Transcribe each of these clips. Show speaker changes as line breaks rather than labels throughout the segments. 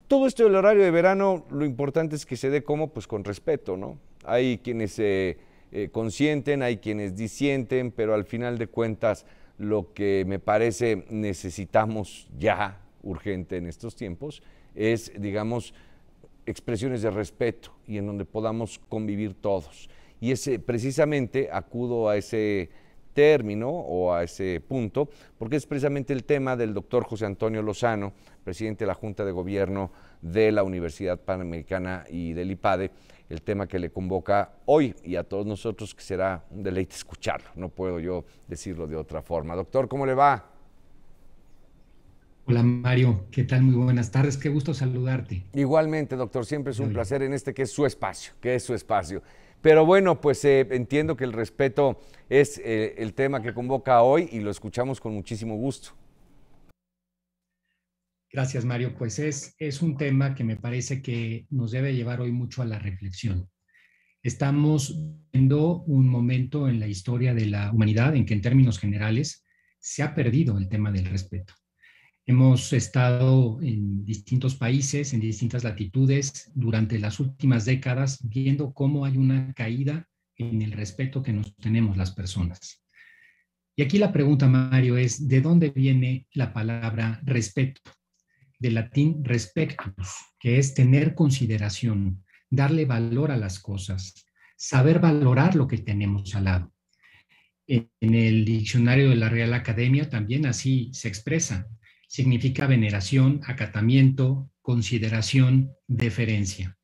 todo esto del horario de verano, lo importante es que se dé como, pues con respeto, ¿no? Hay quienes consienten, hay quienes disienten, pero al final de cuentas lo que me parece necesitamos ya urgente en estos tiempos es, digamos, expresiones de respeto y en donde podamos convivir todos. Y precisamente acudo a ese término o a ese punto, porque es precisamente el tema del doctor José Antonio Lozano, presidente de la Junta de Gobierno de la Universidad Panamericana y del IPADE, el tema que le convoca hoy y a todos nosotros, que será un deleite escucharlo, no puedo yo decirlo de otra forma. Doctor, ¿cómo le va?
Hola Mario, ¿qué tal? Muy buenas tardes, qué gusto saludarte.
Igualmente, doctor, siempre es un
Hoy.
placer en este que es su espacio, que es su espacio. Pero bueno, pues entiendo que el respeto es el tema que convoca hoy y lo escuchamos con muchísimo gusto.
Gracias Mario, pues es un tema que me parece que nos debe llevar hoy mucho a la reflexión. Estamos viendo un momento en la historia de la humanidad en que en términos generales se ha perdido el tema del respeto. Hemos estado en distintos países, en distintas latitudes, durante las últimas décadas, viendo cómo hay una caída en el respeto que nos tenemos las personas. Y aquí la pregunta, Mario, es, ¿de dónde viene la palabra respeto? Del latín respectus, que es tener consideración, darle valor a las cosas, saber valorar lo que tenemos al lado. En el diccionario de la Real Academia también así se expresa. Significa veneración, acatamiento, consideración, deferencia.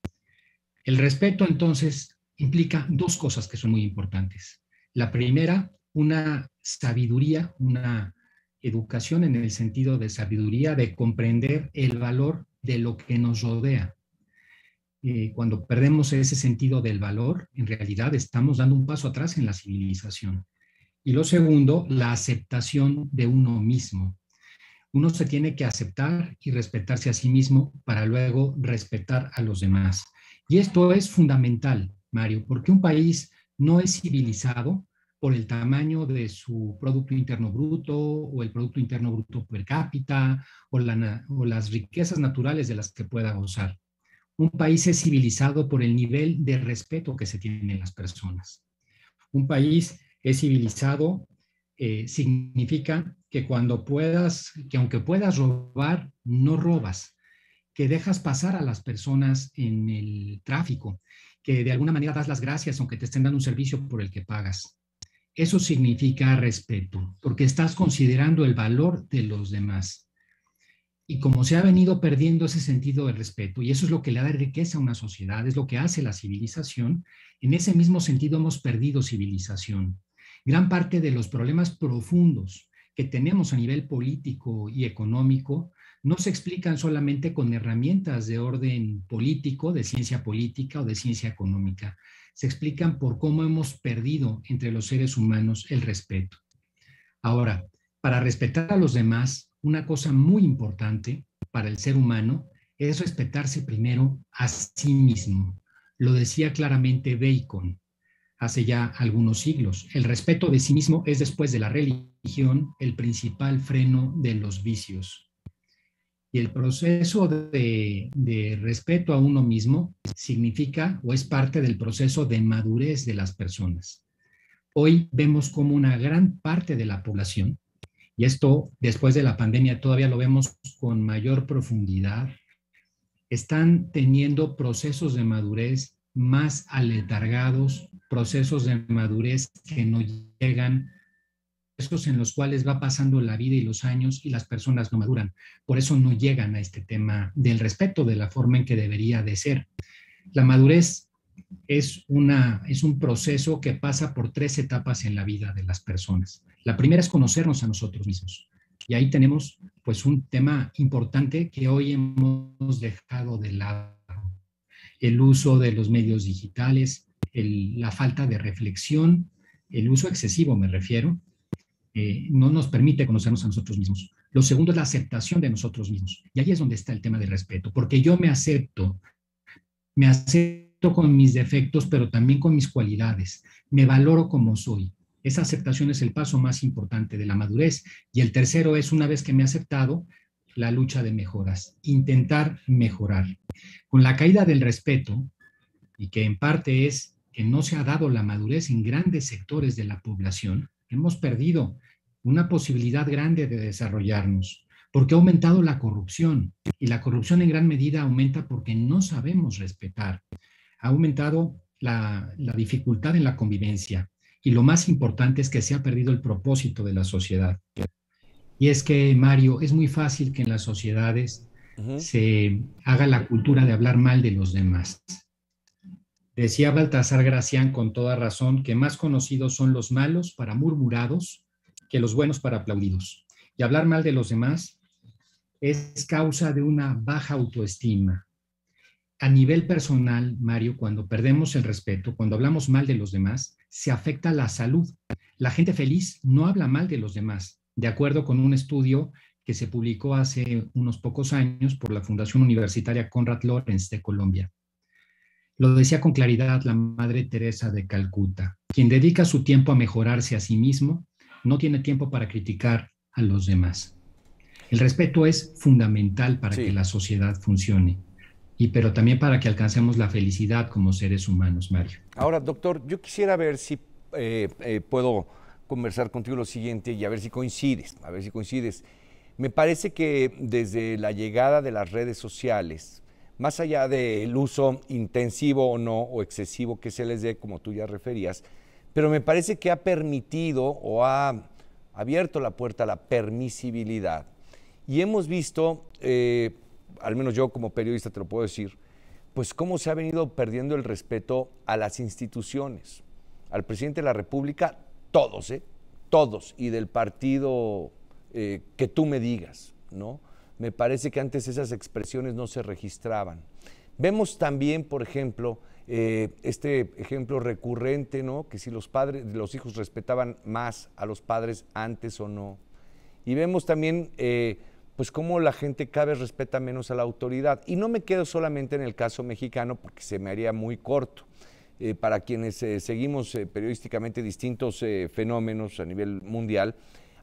El respeto entonces implica dos cosas que son muy importantes. La primera, una sabiduría, una educación en el sentido de sabiduría, de comprender el valor de lo que nos rodea. Cuando perdemos ese sentido del valor, en realidad estamos dando un paso atrás en la civilización. Y lo segundo, la aceptación de uno mismo. Uno se tiene que aceptar y respetarse a sí mismo para luego respetar a los demás. Y esto es fundamental, Mario, porque un país no es civilizado por el tamaño de su Producto Interno Bruto o el Producto Interno Bruto per cápita o las riquezas naturales de las que pueda gozar. Un país es civilizado por el nivel de respeto que se tienen en las personas. Un país es civilizado significa que cuando puedas, que aunque puedas robar, no robas, que dejas pasar a las personas en el tráfico, que de alguna manera das las gracias aunque te estén dando un servicio por el que pagas. Eso significa respeto, porque estás considerando el valor de los demás. Y como se ha venido perdiendo ese sentido de respeto, y eso es lo que le da riqueza a una sociedad, es lo que hace la civilización, en ese mismo sentido hemos perdido civilización. Gran parte de los problemas profundos que tenemos a nivel político y económico no se explican solamente con herramientas de orden político, de ciencia política o de ciencia económica. Se explican por cómo hemos perdido entre los seres humanos el respeto. Ahora, para respetar a los demás, una cosa muy importante para el ser humano es respetarse primero a sí mismo. Lo decía claramente Bacon hace ya algunos siglos. El respeto de sí mismo es, después de la religión, el principal freno de los vicios. Y el proceso de respeto a uno mismo significa o es parte del proceso de madurez de las personas. Hoy vemos como una gran parte de la población, y esto después de la pandemia todavía lo vemos con mayor profundidad, están teniendo procesos de madurez más aletargados, procesos de madurez que no llegan, procesos en los cuales va pasando la vida y los años y las personas no maduran. Por eso no llegan a este tema del respeto de la forma en que debería de ser. La madurez es un proceso que pasa por tres etapas en la vida de las personas. La primera es conocernos a nosotros mismos. Y ahí tenemos pues un tema importante que hoy hemos dejado de lado. El uso de los medios digitales, la falta de reflexión, el uso excesivo me refiero, no nos permite conocernos a nosotros mismos. Lo segundo es la aceptación de nosotros mismos. Y ahí es donde está el tema del respeto, porque yo me acepto con mis defectos, pero también con mis cualidades, me valoro como soy. Esa aceptación es el paso más importante de la madurez. Y el tercero es, una vez que me he aceptado, la lucha de mejoras, intentar mejorar. Con la caída del respeto, y que en parte es que no se ha dado la madurez en grandes sectores de la población, hemos perdido una posibilidad grande de desarrollarnos, porque ha aumentado la corrupción, y la corrupción en gran medida aumenta porque no sabemos respetar. Ha aumentado la dificultad en la convivencia, y lo más importante es que se ha perdido el propósito de la sociedad. Y es que, Mario, es muy fácil que en las sociedades se haga la cultura de hablar mal de los demás. Decía Baltasar Gracián con toda razón que más conocidos son los malos para murmurados que los buenos para aplaudidos. Y hablar mal de los demás es causa de una baja autoestima. A nivel personal, Mario, cuando perdemos el respeto, cuando hablamos mal de los demás, se afecta la salud. La gente feliz no habla mal de los demás, de acuerdo con un estudio que se publicó hace unos pocos años por la Fundación Universitaria Konrad Lorenz de Colombia. Lo decía con claridad la Madre Teresa de Calcuta: quien dedica su tiempo a mejorarse a sí mismo no tiene tiempo para criticar a los demás. El respeto es fundamental para que la sociedad funcione, pero también para que alcancemos la felicidad como seres humanos, Mario.
Ahora, doctor, yo quisiera ver si puedo conversar contigo lo siguiente y a ver si coincides, Me parece que desde la llegada de las redes sociales, más allá del uso intensivo o no, o excesivo que se les dé, como tú ya referías, pero me parece que ha permitido o ha abierto la puerta a la permisibilidad. Y hemos visto, al menos yo como periodista te lo puedo decir, pues cómo se ha venido perdiendo el respeto a las instituciones, al presidente de la República, todos, y del partido que tú me digas, ¿no? Me parece que antes esas expresiones no se registraban. Vemos también, por ejemplo, este ejemplo recurrente, ¿no? Que si los hijos respetaban más a los padres antes o no. Y vemos también, pues cómo la gente cada vez respeta menos a la autoridad. Y no me quedo solamente en el caso mexicano, porque se me haría muy corto. Para quienes seguimos periodísticamente distintos fenómenos a nivel mundial,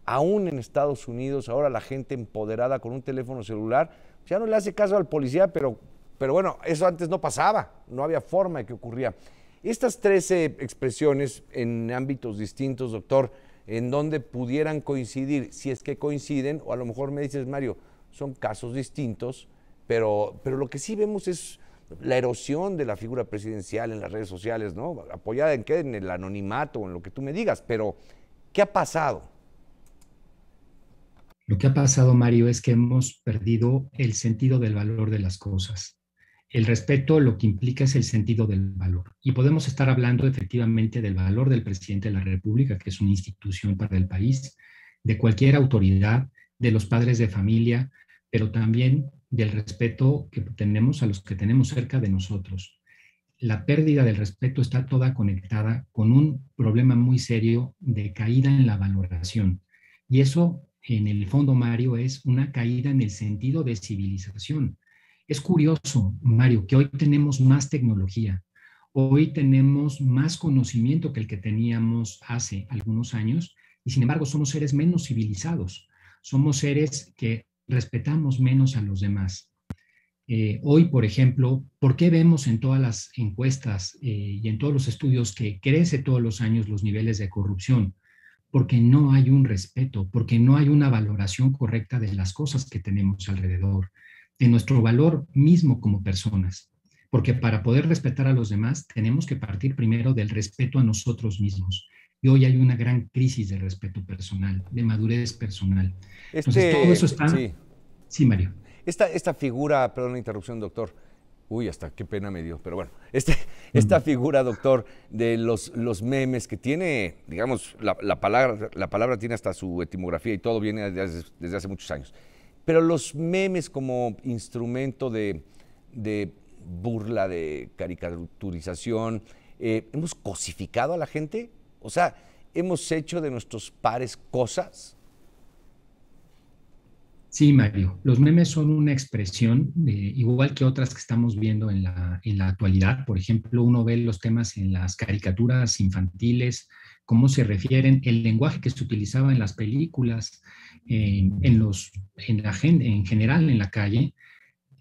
aún en Estados Unidos, ahora la gente empoderada con un teléfono celular, ya no le hace caso al policía, pero bueno, eso antes no pasaba, no había forma de que ocurría. Estas 13 expresiones en ámbitos distintos, doctor, en donde pudieran coincidir, si es que coinciden, o a lo mejor me dices, Mario, son casos distintos, pero lo que sí vemos es la erosión de la figura presidencial en las redes sociales, ¿no? Apoyada en qué, en el anonimato o en lo que tú me digas, pero ¿qué ha pasado?
Lo que ha pasado, Mario, es que hemos perdido el sentido del valor de las cosas. El respeto lo que implica es el sentido del valor. Y podemos estar hablando efectivamente del valor del presidente de la República, que es una institución para el país, de cualquier autoridad, de los padres de familia, pero también del respeto que tenemos a los que tenemos cerca de nosotros. La pérdida del respeto está toda conectada con un problema muy serio de caída en la valoración. Y eso, en el fondo, Mario, es una caída en el sentido de civilización. Es curioso, Mario, que hoy tenemos más tecnología, hoy tenemos más conocimiento que el que teníamos hace algunos años, y sin embargo somos seres menos civilizados, somos seres que respetamos menos a los demás. Hoy, por ejemplo, ¿por qué vemos en todas las encuestas y en todos los estudios que crece todos los años los niveles de corrupción? Porque no hay un respeto, porque no hay una valoración correcta de las cosas que tenemos alrededor, de nuestro valor mismo como personas. Porque para poder respetar a los demás tenemos que partir primero del respeto a nosotros mismos. Y hoy hay una gran crisis de respeto personal, de madurez personal. Entonces todo eso está...
Sí,
sí, Mario.
Esta figura, perdón la interrupción, doctor, hasta qué pena me dio, pero bueno, esta figura, doctor, de los memes que tiene, digamos, la palabra tiene hasta su etimografía y todo viene desde hace muchos años, pero los memes como instrumento de burla, de caricaturización, ¿hemos cosificado a la gente? O sea, ¿hemos hecho de nuestros pares cosas?
Sí, Mario, los memes son una expresión, igual que otras que estamos viendo en la actualidad. Por ejemplo, uno ve los temas en las caricaturas infantiles, cómo se refieren, el lenguaje que se utilizaba en las películas, en la gente, en general en la calle.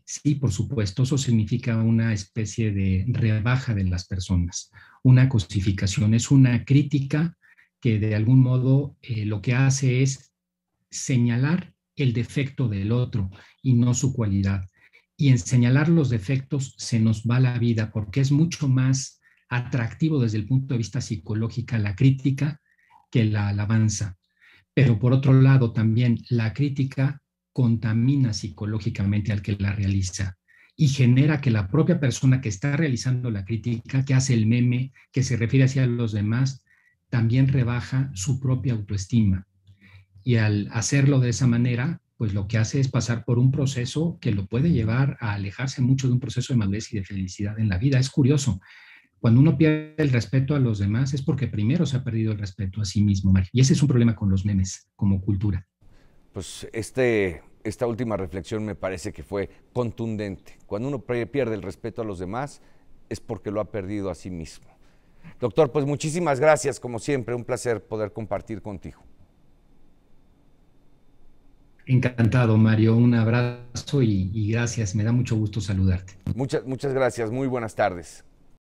Sí, por supuesto, eso significa una especie de rebaja de las personas, una cosificación, es una crítica que de algún modo lo que hace es señalar el defecto del otro y no su cualidad. Y en señalar los defectos se nos va la vida porque es mucho más atractivo desde el punto de vista psicológico la crítica que la alabanza. Pero por otro lado, también la crítica contamina psicológicamente al que la realiza y genera que la propia persona que está realizando la crítica, que hace el meme, que se refiere hacia los demás, también rebaja su propia autoestima. Y al hacerlo de esa manera, pues lo que hace es pasar por un proceso que lo puede llevar a alejarse mucho de un proceso de madurez y de felicidad en la vida. Es curioso, cuando uno pierde el respeto a los demás es porque primero se ha perdido el respeto a sí mismo, Mario. Y ese es un problema con los memes como cultura.
Pues esta última reflexión me parece que fue contundente. Cuando uno pierde el respeto a los demás es porque lo ha perdido a sí mismo. Doctor, pues muchísimas gracias, como siempre, un placer poder compartir contigo.
Encantado, Mario. Un abrazo y gracias. Me da mucho gusto saludarte.
Muchas gracias, muy buenas tardes.